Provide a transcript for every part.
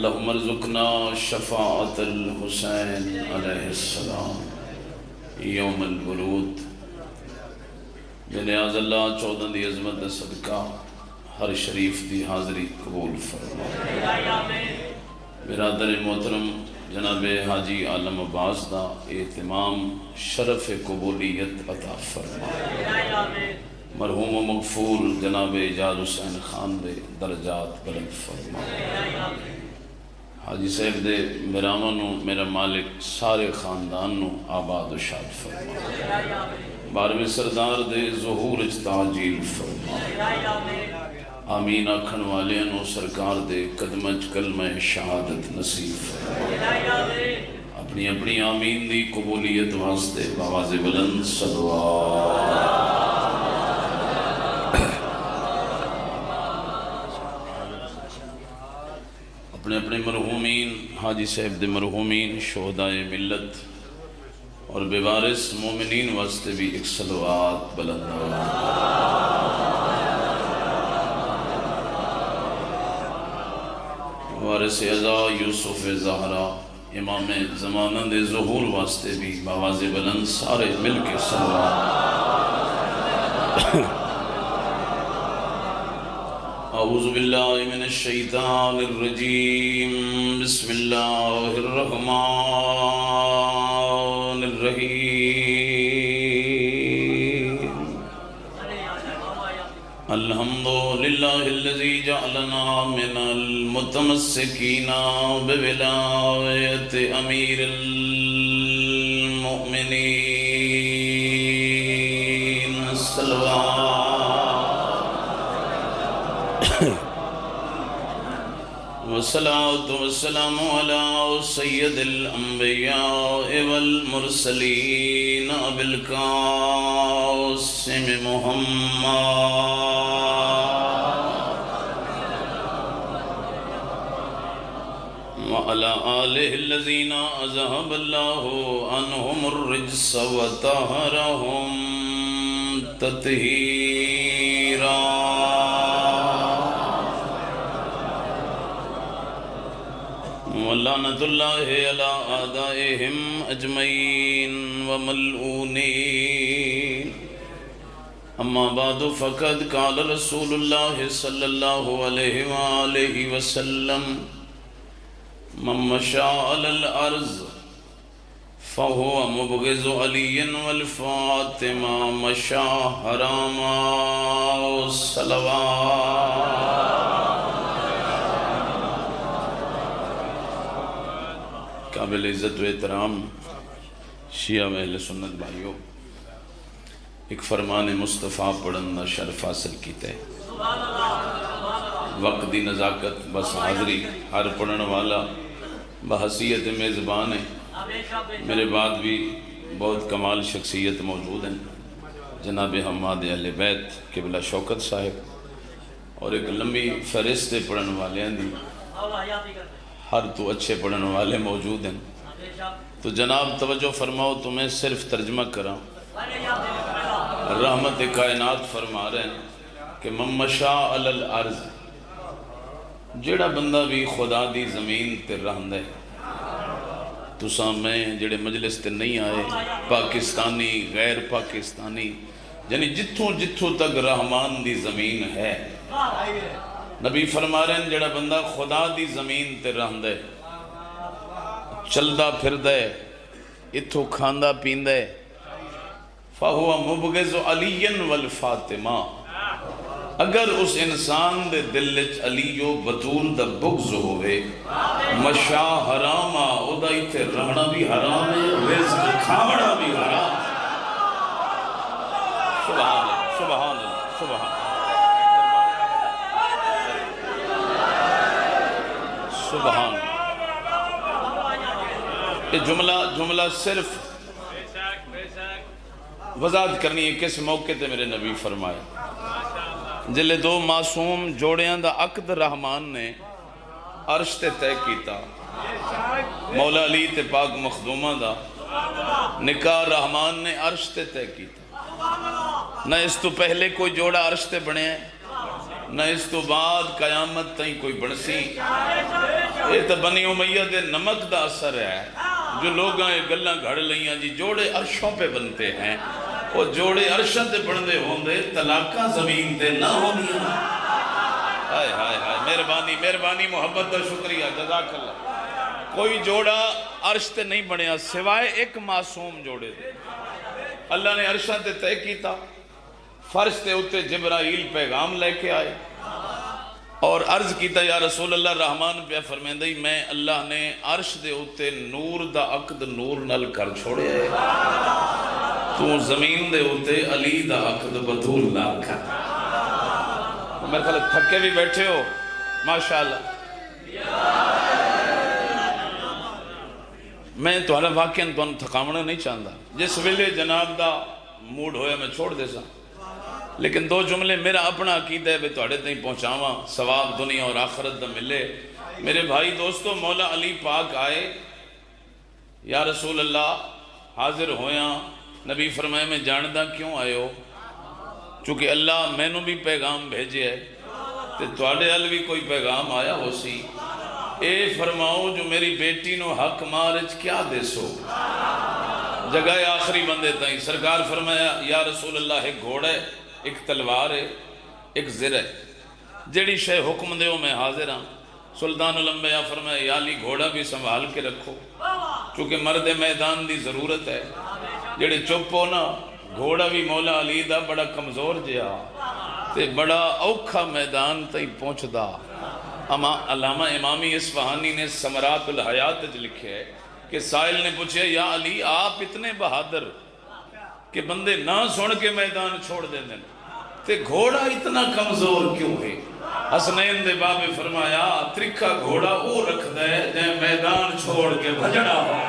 اللہم ارزقنا شفاعت الحسین علیہ السلام یوم الورود۔ بنیاز اللہ 14 دی عظمت صدقہ ہر شریف دی حاضری قبول فرما۔ برادر محترم جناب حاجی عالم عباس دا اہتمام شرف قبولیت عطا فرما۔ مرحوم و مغفور جناب اعجاز حسین خان دے درجات بلند فرما۔ حاجی صاحب دے میرامنو میرا مالک سارے خاندان نو آباد و شاد فرما۔ بارویں سردار دے ظہور تعجیل فرما۔ آمین آکھن والے نو سرکار دے قدمچ کلمہ شہادت نصیب فرما۔ اپنی اپنی آمین دی قبولیت واسطے بآواز بلند صلوات۔ اپنے اپنے مرحومین حاجی صاحب دے مرحومین شہدائے ملت اور بیوارث مومنین واسطے بھی ایک صلوات بلند وارث اعزا یوسف زہرا امام زمانہ دے ظہور واسطے بھی بآواز بلند سارے مل کے صلوات۔ اعوذ باللہ من الشیطان الرجیم بسم اللہ الرحمن الرحیم۔ الحمدللہ الذی جعلنا من المتمسکین بولایت امیر المؤمنین۔ صلوات والصلاة والسلام على سید الانبیاء والمرسلین بالقاسم محمد وعلى آلہ الذین اذہب اللہ عنہم الرجس وطہرہم تطہیرا۔ وَلَعْنَةُ اللَّهِ عَلَىٰ أَعْدَائِهِمْ أَجْمَعِينَ وَمَلْعُونِينَ۔ أما بعد فقد قال رسول الله صلى الله عليه وآله وسلم من مشى على الأرض فهو مبغض علي والفاطمة مشى حراما صلوات۔ قابل عزت و احترام شیعہ و اہل سنت بھائیوں، ایک فرمان مصطفیٰ پڑھن دا شرف حاصل کیتا ہے۔ وقت دی نزاکت بس حاضری، ہر پڑھن والا بحثیت میزبان ہے۔ میرے بعد بھی بہت کمال شخصیت موجود ہیں، جناب حماد اہل بیت قبلہ شوکت صاحب، اور ایک لمبی فہرست پڑھن والے ہیں، ہر تو اچھے پڑھن والے موجود ہیں۔ تو جناب توجہ فرماؤ، تمہیں صرف ترجمہ کرا۔ رحمت کائنات فرما رہے ہیں کہ من مشا علی الارض، جڑا بندہ بھی خدا دی زمین تے رہندا ہے۔ تساں میں جڑے مجلس تے نہیں آئے، پاکستانی غیر پاکستانی، یعنی جتھوں جتھوں تک رحمان دی زمین ہے، نبی فرما رہے ہیں جڑا بندہ خدا دی زمین تے رہندا ہے، چلدا پھردا ہے، اتھوں کھاندا پیندا ہے، فہو مبغض علی والفاطمہ، اگر اس انسان دے دل وچ علی و بطول دا بغض ہوئے، مشا حراما، او دا ایتھے رہنا بھی حرام ہے، رزق کھاونا بھی حرام ہے۔ سبحان اللہ، سبحان اللہ، سبحان اللہ، سبحان۔ یہ جملہ صرف وضاحت کرنی ہے کس موقع تے میرے نبی فرمائے جلے دو معصوم جوڑیاں دا عقد رحمان نے عرش تے طے کیتا، مولا علی تے پاک مخدومہ دا نکاح رحمان نے عرش تے طے کیتا۔ نہ اس تو پہلے کوئی جوڑا عرش تے بنے ہیں، نہ اس تو بعد قیامت تائیں کوئی بڑسی۔ یہ تو بنی امیہ دے نمک دا اثر ہے جو لوگاں یہ گلاں گھڑ لیاں جی جوڑے عرشوں پہ بنتے ہیں، وہ جوڑے عرشوں تے بندے ہوندے طلاقاں زمین تے نہ ہونی۔ ہائے ہائے ہائے، مہربانی مہربانی، محبت دا شکریہ، جزاک اللہ۔ کوئی جوڑا عرش تے نہیں بنیا سوائے ایک معصوم جوڑے دے۔ اللہ نے عرشاں تے طے کیتا، فرش تے اتے جبرائیل پیغام لے کے آئے اور عرض کیتا یا رسول اللہ، رحمان پہ فرمیندی میں اللہ نے عرش دے اتے نور دا عقد نور نل کر چھوڑے ہے، تو زمین دے اتے علی دا عقد بطول نہ کر۔ میرے خیال تھکے بھی بیٹھے ہو ماشاءاللہ۔ میں تمہارا واقعہ تمہیں تھکاونا نہیں چاہتا، جس ویلے جناب دا موڈ ہویا میں چھوڑ دے سا، لیکن دو جملے میرا اپنا عقیدہ ہے بے تواڈے تائیں پہنچاواں، ثواب دنیا اور آخرت دا ملے۔ میرے بھائی دوستو، مولا علی پاک آئے، یا رسول اللہ حاضر ہویاں، نبی فرمائے میں جاندہ کیوں آئے ہو؟ چونکہ اللہ میں نو بھی پیغام بھیجے ہے، تے تواڈے ال بھی کوئی پیغام آیا ہو سی، اے فرماؤ جو میری بیٹی نو حق مارج کیا دے سو؟ جگہ آخری بندے تائیں سرکار فرمایا یا رسول اللہ، ایک گھوڑا ہے، ایک تلوار ہے، ایک زر ہے، جیڑی شے حکم دیو میں حاضر ہاں۔ سلطان الانبیاء فرمایا یا علی گھوڑا بھی سنبھال کے رکھو، چونکہ مرد میدان دی ضرورت ہے، جیڑے چپ ہو نا، گھوڑا بھی مولا علی دا بڑا کمزور جہا تے بڑا اوکھا میدان تائیں پہنچ دا۔ علامہ امامی اصفہانی نے ثمرات الحیات لکھے ہے کہ سائل نے پوچھے یا علی آپ اتنے بہادر کہ بندے نہ سن کے میدان چھوڑ دیں دیں، تے گھوڑا اتنا کمزور کیوں ہے؟ حسنین دے بابے فرمایا ترکھا گھوڑا وہ رکھ دے جائے میدان چھوڑ کے بھجڑا ہو۔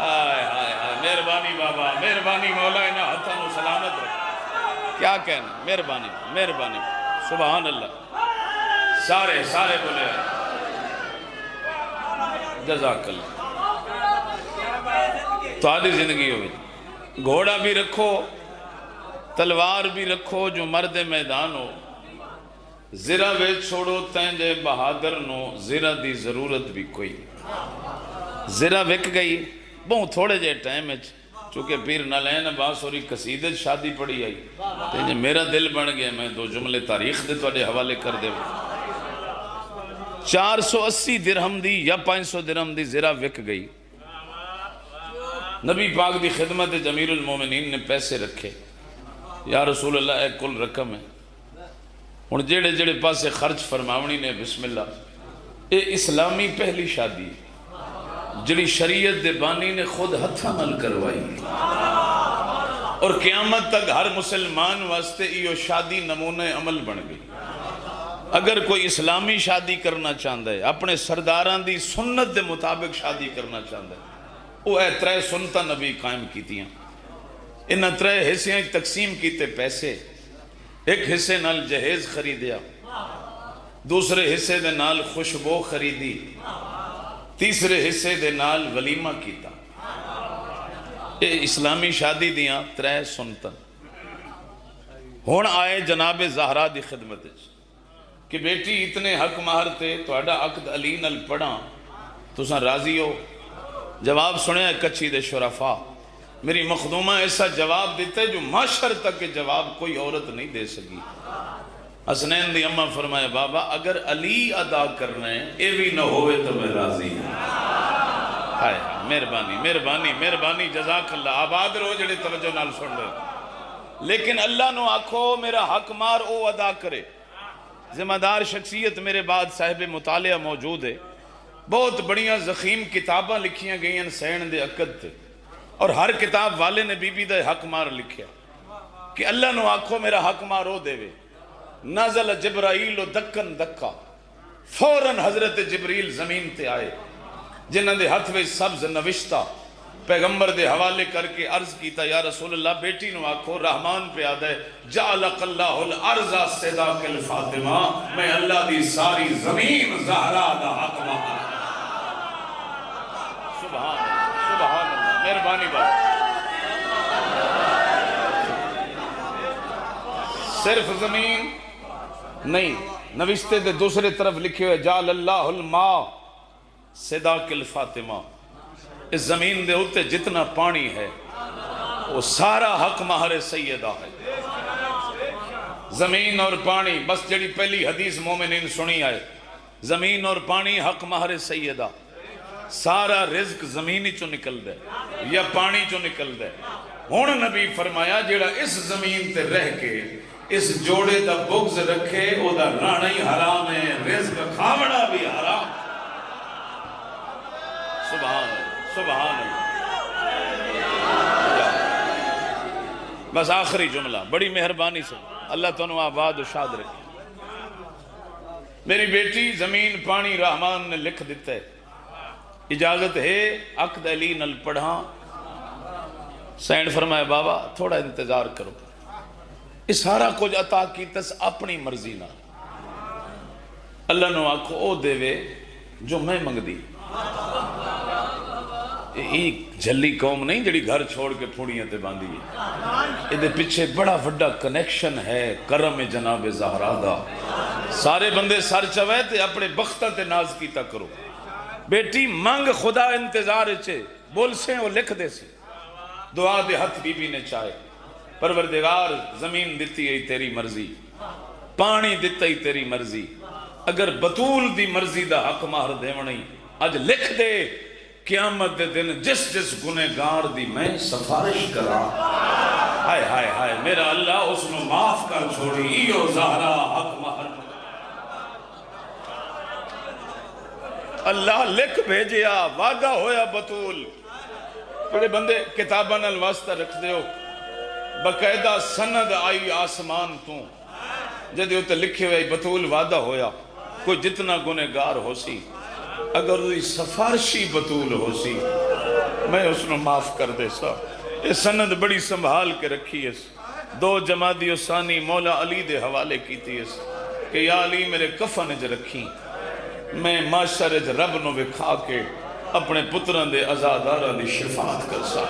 آئے آئے آئے، مہربانی بابا، مہربانی مولا، انہا ہتھانو سلامت رکھ۔ کیا کہنا، مہربانی مہربانی، سبحان اللہ، سارے بولے جزاک اللہ۔ تو آدھی زندگی ہوئی، گھوڑا بھی رکھو، تلوار بھی رکھو جو مرد میدان ہو، زرہ ویچ چھوڑو تینجے بہادر نو، زرہ دی ضرورت بھی کوئی۔ زرہ وک گئی بہت تھوڑے جے ٹائم ہے، چونکہ پیر نالین عباس اور قصیدت شادی پڑی آئی، تینجے میرا دل بن گیا، میں دو جملے تاریخ دے توڑے حوالے کر دے۔ 480 درہم دی یا 500 درہم دی زرہ وک گئی، نبی پاک دی خدمت جمیل المومنین نے پیسے رکھے، یا رسول اللہ اے کل رقم ہے، ہن جیڑے جیڑے پاسے خرچ فرماونی نے بسم اللہ۔ اے اسلامی پہلی شادی جڑی شریعت دے بانی نے خود ہتھا نال کروائی، اور قیامت تک ہر مسلمان واسطے یہ شادی نمونہ عمل بن گئی۔ اگر کوئی اسلامی شادی کرنا چاہتا ہے، اپنے سرداران دی سنت دے مطابق شادی کرنا چاہتا ہے، وہ اے 3 سنتہ نبی قائم کیتیاں، انہاں 3 حصے تقسیم کیتے پیسے، ایک حصے نال جہیز خریدیا، دوسرے حصے دے نال خوشبو خریدی، تیسرے حصے دے نال ولیمہ کیتا۔ یہ اسلامی شادی دیاں 3 سنتاں۔ ہون آئے جناب زہرا دی خدمت کہ بیٹی اتنے حق مہر تے توڑا عقد علی نال پڑھاں، تساں راضی ہو؟ جواب سنے کچھی دے شرفا، میری مخدومہ ایسا جواب دیتے جو معاشر تک کے جواب کوئی عورت نہیں دے سکی۔ حسنین دی اماں فرمایا بابا اگر علی ادا کرنا ہے اے بھی نہ ہوئے تو میں راضی ہوں۔ ہائے مہربانی مہربانی مہربانی، جزاک اللہ، آباد رو جڑے توجہ نال سن لے، لیکن اللہ نو آکھو میرا حق مار او ادا کرے۔ ذمہ دار شخصیت میرے بعد صاحب مطالعہ موجود ہے، بہت بڑیاں زخیم کتاباں لکھیاں گئیں سین دے عقد تے، اور ہر کتاب والے نے بی بی دے حق مار لکھیا کہ اللہ نو آکھو میرا حق مار او دے وے۔ نازل جبرائیل و دکن دکا، فوراً حضرت جبریل زمین تے آئے، جنہاں دے ہاتھ میں سبز نوشتہ پیغمبر دے حوالے کر کے عرض کیتا یا رسول اللہ بیٹی نو آکھو رحمان پہ آدھا ہے جعلق اللہ الارض صداق الفاطمہ، میں اللہ دی ساری زمین زہرا دا حق مہر۔ سبحان اللہ سبحان اللہ، مہربانی بات۔ صرف زمین نہیں، نوشتے دے دوسرے طرف لکھے ہوئے جعل اللہ الماء صداق الفاطمہ، اس زمین دے اوتے جتنا پانی ہے وہ سارا حق مہر سیدہ ہے۔ زمین اور پانی، بس جڑی پہلی حدیث مومنین سنی آئے، زمین اور پانی حق مہر سیدہ، سارا رزق زمینی چو نکل دے یا پانی چو نکل دے۔ ہون نبی فرمایا جڑا اس زمین تے رہ کے اس جوڑے دا بغض رکھے او دا رانا ہی حرام ہے، رزق کھاوڑا بھی حرام۔ سبحان اللہ، سبحان اللہ۔ بس آخری جملہ، بڑی مہربانی سے اللہ تنو آباد و شاد رکھے۔ میری بیٹی زمین پانی رحمان نے لکھ دیتا ہے، اجازت ہے عقد علی نل پڑھاں؟ سینڈ فرمایا بابا تھوڑا انتظار کرو، اس سارا کچھ عطا کی تس اپنی مرضی نہ، اللہ نو آکھو او دے وے جو میں منگ دی۔ ایک جھلی قوم نہیں جڑی گھر چھوڑ کے پھوڑیاں تے باندھی ہے، ادھے پیچھے بڑا بڑا کنیکشن ہے کرم جناب زہرا دا۔ سارے بندے سر چوے تے اپنے بختہ تے ناز کیتا کرو۔ بیٹی منگ خدا انتظار چے، بول سے وہ لکھ دے سے۔ دعا دے ہتھ بی بی نے چاہے، پروردگار زمین دیتی ہے تیری مرضی، پانی دیتا ہی تیری مرضی، اگر بطول دی مرضی دا حق مہر دیونی اج لکھ دے، قیامت دے دن جس جس گنہگار دی میں سفارش کرا، ہائے ہائے ہائے میرا اللہ اس نے معاف کر چھوڑی، ایو زہرا حق مہر اللہ لکھ بھیجیا، وعدہ ہویا بطول۔ بڑے بندے کتاباں نال واسطہ رکھ دیو، باقاعدہ سند آئی آسمان تو جدی ہوتے لکھے ہوئے بطول وعدہ ہویا، کوئی جتنا گنہگار ہو سی اگر وہ سفارشی بطول ہو سی میں اس نے معاف کر دے سا۔ یہ سند بڑی سنبھال کے رکھی ہے، 2 جمادی و ثانی مولا علی دے حوالے کی تھی اس کہ یا علی میرے کفن اج رکھی، میں معاشر اج رب نو وکھا کے اپنے پتران دے عزادارہ دی شفاعت کر سا۔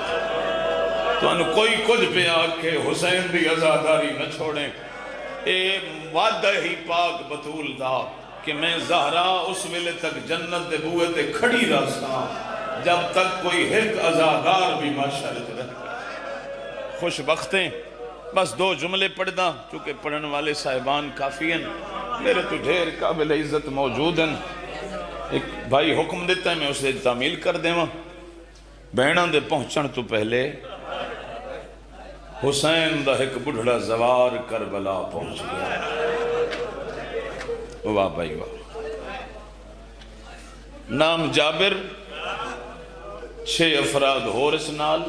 تو انہوں کوئی کچھ پہ آکے حسین دی عزاداری نہ چھوڑیں، اے وعدہ ہی پاک بطول دا کہ میں زہرا اس ویلے تک جنت دے بوئے تے کھڑی راستا جب تک کوئی ایک عزادار بھی معاشرت رہے۔ خوش بختیں، بس 2 جملے پڑھ دا چونکہ پڑھن والے صاحبان کافی ہیں، میرے تو ڈھیر قابل عزت موجود ہیں۔ ایک بھائی حکم دیتا ہے میں اسے تعمیل کر دیں، بہنوں دے پہنچن تو پہلے حسین دا ایک بڑھڑا زوار کربلا پہنچ گیا۔ واہ بھائی واہ، نام جابر، 6 افراد ہور اس نال،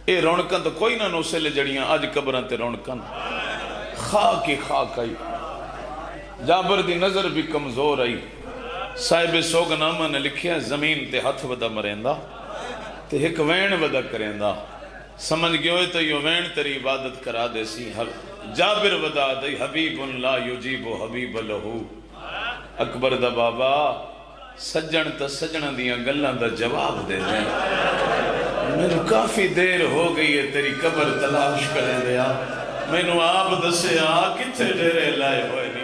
اے رونکاں تو کوئی نہ نوسے لے جڑیاں آج قبران تے رونکاں، خاک ہی خاک آئی، جابر دی نظر بھی کمزور آئی۔ صاحب سوگنامہ نے لکھیا زمین تے ہاتھ ودا مریندہ تے ایک وین ودا کریندہ، سمجھ گئے ہوئے تو یہ وین تیری عبادت کرا دے سی۔ جابر ودا دئی حبیب لا یجیب حبیب لہو، اکبر دا بابا سجن تا سجن دیاں گلاں دا جواب دے دیں، میں کافی دیر ہو گئی ہے تیری قبر تلاش کریں دیا، میں آپ دسے کتھے ڈیرے لائے ہوئے نہیں۔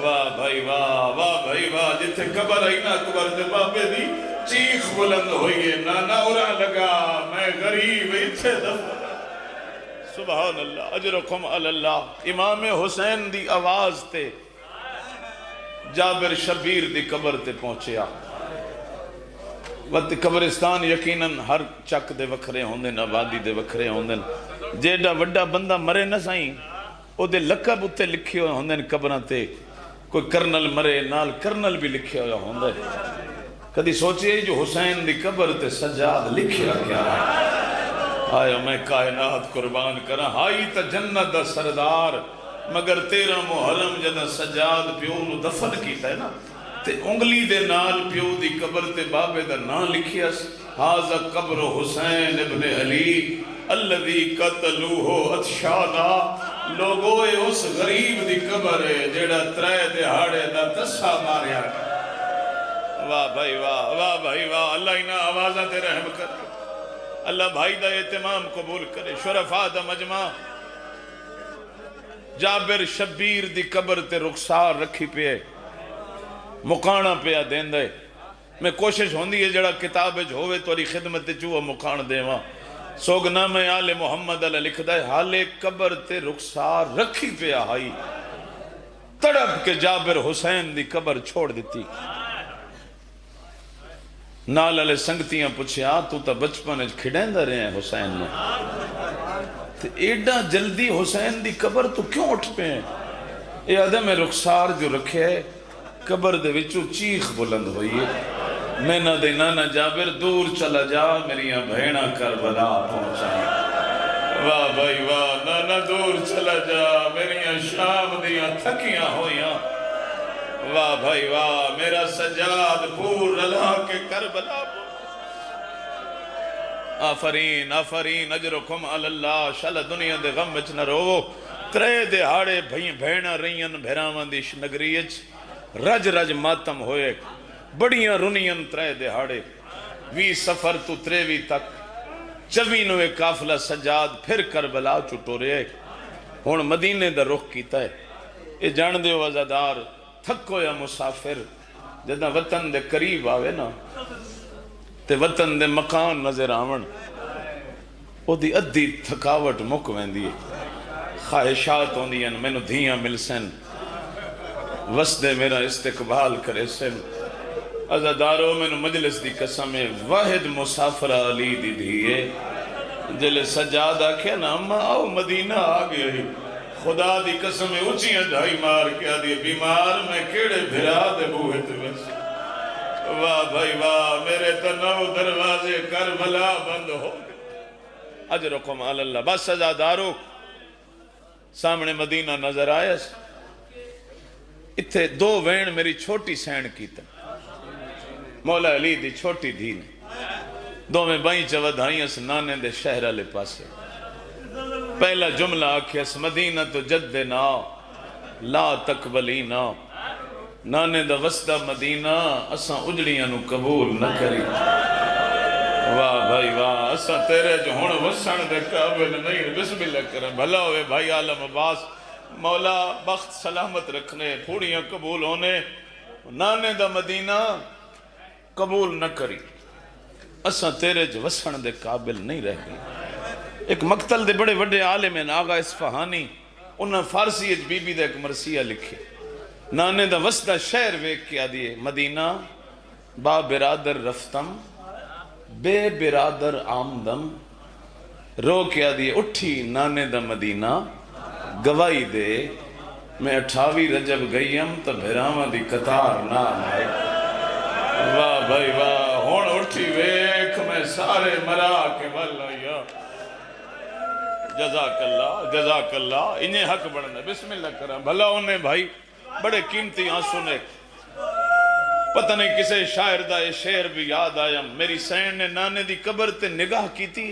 واہ بھائی واہ، واہ بھائی واہ، جتھے قبر آئی نا اکبر دے بابے دی چیخ بلند ہوئی ہے، نانا اورا لگا میں غریب اتھے دفع۔ سبحان اللہ، اجرکم اللہ۔ امام حسین دی آواز تے جابر شبیر دی قبر تے پہنچیا۔ وقت قبرستان یقیناً ہر چک دے وکھرے ہوندن، آبادی دے وکھرے ہوندن، جیڑا وڈا بندہ مرے نہ سائیں او دے لقب اتے لکھے ہوئے ہوندن قبراں تے، کوئی کرنل مرے نال کرنل بھی لکھے ہوئے ہوندے۔ کدی سوچئے جو حسین دی قبر تے سجاد لکھیا کیا ہے؟ آیا میں کائنات قربان کرا، ہائی تا جنت دا سردار، مگر 13 محرم جدہ سجاد پیو نو دفن کیتا ہے نا تے انگلی دے نال پیو دی قبر تے بابے دا نا لکھیا ہاذا قبر حسین ابن علی الذی قتلوہ اتشادا، لوگوئے اس غریب دی قبر ہے جیڑا 3 دہاڑے دا تسا ماریا۔ واہ بھائی واہ، واہ بھائی واہ، اللہ انہا آوازہ دے رحم کر، اللہ بھائی دا اہتمام قبول کرے۔ شرفاء دا مجمع جابر شبیر دی قبر تے رخسار رکھی پہ مکانا پیا دیندے میں کوشش ہوندی ہے جڑا کتاب ہوئے توری خدمت چوہ مکان دے وہاں سوگنامہ آل محمد علیہ لکھ دے حالے قبر تے رخسار رکھی پیا آئی تڑپ کے جابر حسین دی قبر چھوڑ دیتی نال علیہ سنگتیاں پوچھیا تو تا بچپن کھڑیں دا رہے ہیں حسین میں تے ایڈا جلدی حسین دی قبر تو کیوں اٹھ پہ ہیں اے عدم رخسار جو رکھے ہے قبر دے وچو چیخ بلند ہوئی ہے میں نہ دے نانا جابر دور چلا جا میریاں بھیڑا کربلا پہنچائیں واہ بھائی واہ نانا دور چلا جا میریاں شام دیاں تھکیاں ہویاں واہ بھائی واہ میرا سجاد پور اللہ کے کربلا آفرین آفرین اجرکم اللہ شل دنیا دے غم وچ نہ رو ترے دے ہاڑے بھیڑا رہین بھیراوان دی نگریچ رج رج ماتم ہوئے بڑیاں رنین ترے دے ہاڑے وی سفر تو تریوی تک چوینوے کافلہ سجاد پھر کربلا چٹو رہے ہون مدینے دا رخ کیتا ہے یہ جان دے وزادار تھکو یا مسافر جدہ وطن دے قریب آوے نا تے وطن دے مکان نظر آون او دی ادھی تھکاوٹ مک ویندی ہے خواہشات ہوندی ہیں میں نو دھیاں مل سن وسدے میرا استقبال کرے سن عزادارو میں نو مجلس دی قسم واحد مسافر علی دی دیئے جلے سجاد آکھے نا اما آؤ مدینہ آگئے ہی خدا دی قسم اچھیاں ڈھائی مار کیا دی بیمار میں کیڑے بھرا دے بوہے تے بس واہ بھائی واہ میرے تنو دروازے کربلا بند ہو اجرکم اللہ بس عزادارو سامنے مدینہ نظر آیا اتھے دو وین میری چھوٹی سین کی تا مولا علی دی چھوٹی دھی نے دو میں بائیں چود آئیں اس نانے دے شہرہ لے پاسے پہلا جملہ آکھے اس مدینہ تو جد نا لا تقبلینا نانے دا وسطہ مدینہ اساں اجڑیاں نو قبول نہ کری واہ بھائی واہ اساں تیرے جو ہون وسن دے قابل نہیں بسم اللہ کریں بھلا ہوئے بھائی عالم عباس مولا بخت سلامت رکھنے پھوڑیاں قبول ہونے نانے دا مدینہ قبول نہ کری اساں تیرے جو وسن دے قابل نہیں رہ گئی ایک مقتل دے بڑے بڑے عالم ہیں آغا اصفہانی انہاں فارسی اج بی بی دے ایک مرثیہ لکھے نانے دا وسدہ شہر ویک کیا دیئے مدینہ با برادر رفتم بے برادر آمدم رو کیا دیئے اٹھی نانے دا مدینہ گواہی دے میں 28 رجب گئیم تو بھراما دی قطار نام آئے واہ بھائی واہ ہون اٹھی ویک میں سارے مرا کے واللہ جزاک اللہ انہیں حق بڑھنا بسم اللہ کرام بھلا انہیں بھائی بڑے قیمتی آنسو نے پتہ نہیں کسے شاعر دا یہ شعر بھی یاد آیا میری سین نے نانے دی قبر تے نگاہ کی تھی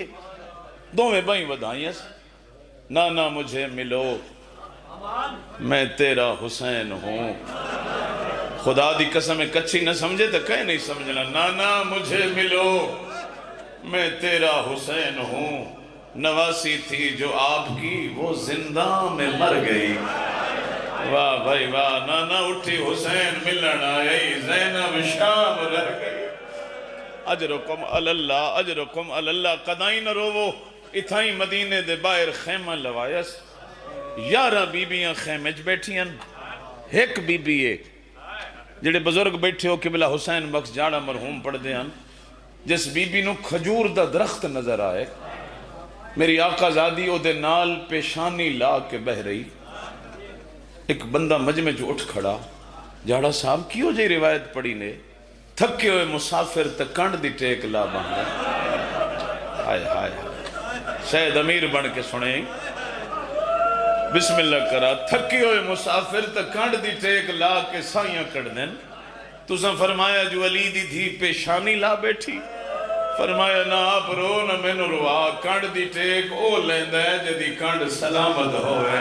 دو میں بائیں ودائیں نانا مجھے ملو میں تیرا حسین ہوں خدا دی قسم کچھی نہ سمجھے تو کہیں نہیں سمجھنا نانا مجھے ملو میں تیرا حسین ہوں نواسی تھی جو آپ کی وہ زندہ میں مر گئی واہ بھائی واہ نانا اٹھی حسین ملن آئی زینب شام رہ گئی اجرکم اللہ اجرکم اللہ قدائیں نہ روو اتھائیں مدینے دے باہر خیمہ لوائس 11 بیبیاں خیمے چ بیٹھیاں ایک بی بی ایک جڑے بزرگ بیٹھے ہو قبلہ حسین بخش جاڑا مرحوم پڑھ دے ہیں جس بی بی نو کھجور دا درخت نظر آئے میری آقا زادی او دے نال پیشانی لا کے بہ رہی ایک بندہ مجمع جو اٹھ کھڑا جاڑا صاحب کیوں جی روایت پڑھی نے تھکے ہوئے مسافر تکنڈ دی ٹیک لا باندھا ہائے ہائے شاید امیر بن کے سنیں بسم اللہ کرا تھکی ہوئے مسافر تکنڈ دی ٹیک لا کے سائیاں کڑ دیں تو سن فرمایا جو علی دی دھی پیشانی لا بیٹھی فرمایا نہ آپ رو نہ میں نو روا کنڈ دی ٹیک او لیندہ ہے جدی کنڈ سلامت ہوئے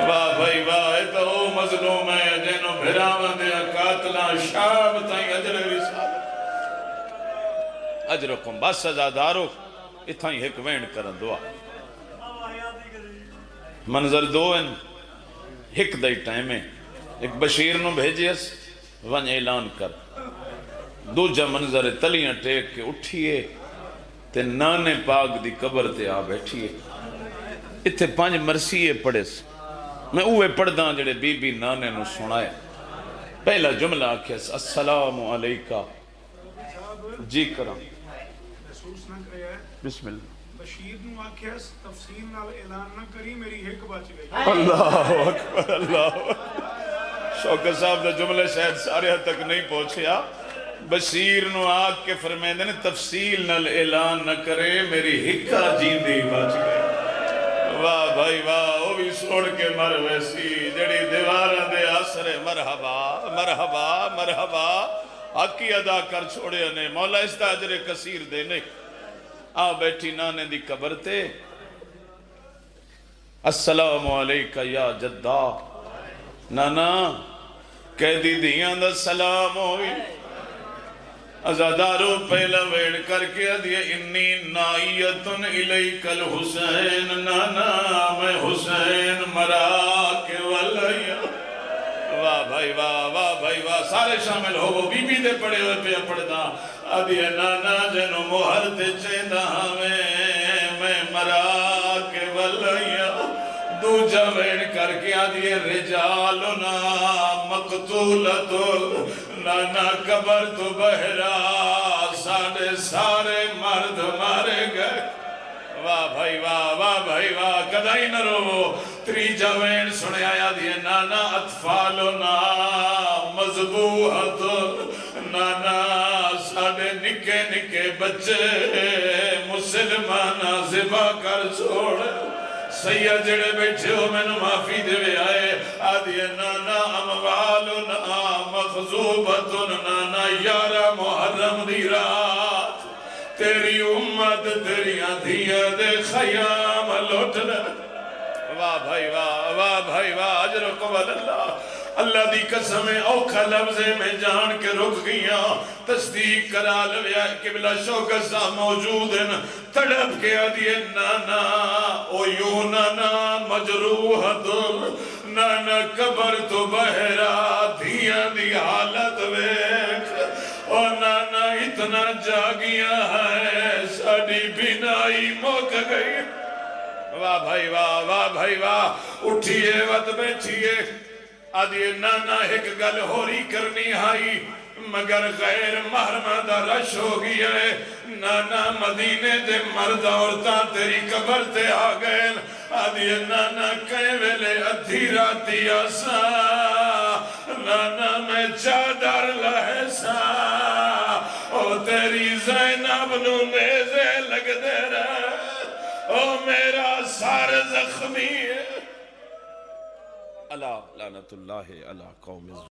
واہ بھائی واہ تو او مظلوم ہے جنہوں بھراوان دیا قاتلہ شام تائیں اجر رسالت اجرکم بس ازادارو اتھائیں ایک وین کرن دعا منظر دو ہیں ایک دائی ٹائم ہے ایک بشیر نو بھیجیس ون اعلان کر دوجہ منظر تلیاں ٹیک کے اٹھئے تے نانے پاک دی قبر تے آ بیٹھئے اتھے 5 مرثیے پڑھس میں اوے پڑھ جڑے بی بی نانے نو سنائے پہلا جملہ آکھیس السلام علیکہ جی کرم محسوس نہ کرے ہے بسم اللہ بشیر نو آکھیس تفصیل نال اعلان نہ کری میری ہک بچ گئی اللہ اکبر اللہ شوکت صاحب دا جملہ شاید سارے حد تک نہیں پہنچیا بشیر نو آگ کے فرمیندے نے تفصیل نال اعلان نہ کرے میری ہکا جیندی بچ گئی واہ بھائی واہ وہ بھی سوڑ کے مر ویسی جڑی دیوارہ دے آسرے مرحبا مرحبا مرحبا حقی ادا کر چھوڑے نے مولا اس دا اجر کثیر دینے آ بیٹھی نانے دی قبر تے السلام علیکہ یا جدہ نانا قیدی دیاں دا سلام ہوئی ازادارو پہلا ویڑ کر کے دیئے انی نائیتن الیک الحسین نانا میں حسین مرا کے والیا واہ بھائی واہ بھائی واہ سارے شامل ہو وہ بی بی دے پڑے ہوئے پہ پڑھدا آدھیے نانا جنو مہر تے چیندہ میں مرا کے والیا دوجہ ویڑ کر کے آدھیے رجالنا مقتولتل نانا قبر تو بہرا سارے مرد مارے گئے واہ بھائی واہ کدائی نہ رو تریجہ وین سنے آیا دیئے نانا اطفالنا مذبوحت نانا ساڑے نکے نکے بچے مسلمانہ ذبح کر چھوڑے سید جڑے بیٹھے ہو میں نو معافی دے وے آئے آدھیے نانا اموالنا مخزوبتن نانا 11 محرم دی رات تیری امت تیری آدھیاں دے خیام لوٹنا واہ بھائی واہ عجر و قبل اللہ دی قسمیں اوکھا لفظے میں جان کے رک گیا تصدیق کرا لویا قبلہ شوکت سا موجود ہیں تڑپ کے آدھیے نانا او یوں نانا مجروح دل نانا قبر تو بہرا دھیاں دی حالت ویکھ او نانا اتنا جاگیا ہے ساڑی بینائی موک گئی واہ بھائی واہ اٹھئے وقت بیٹھئے آدھیے نانا ایک گل ہوری کرنی آئی مگر غیر محرمہ دا رش ہو گیا ہے نانا مدینے دے مرد عورتاں تیری قبر تے آ گئے آدھیے نانا کہیں ویلے ادھی راتی آسا نانا میں چادر لہسا او تیری زینب نو نیزے لگ دے رہا او میرا سار زخمی ہے اللہ لعنت اللہ علی قوم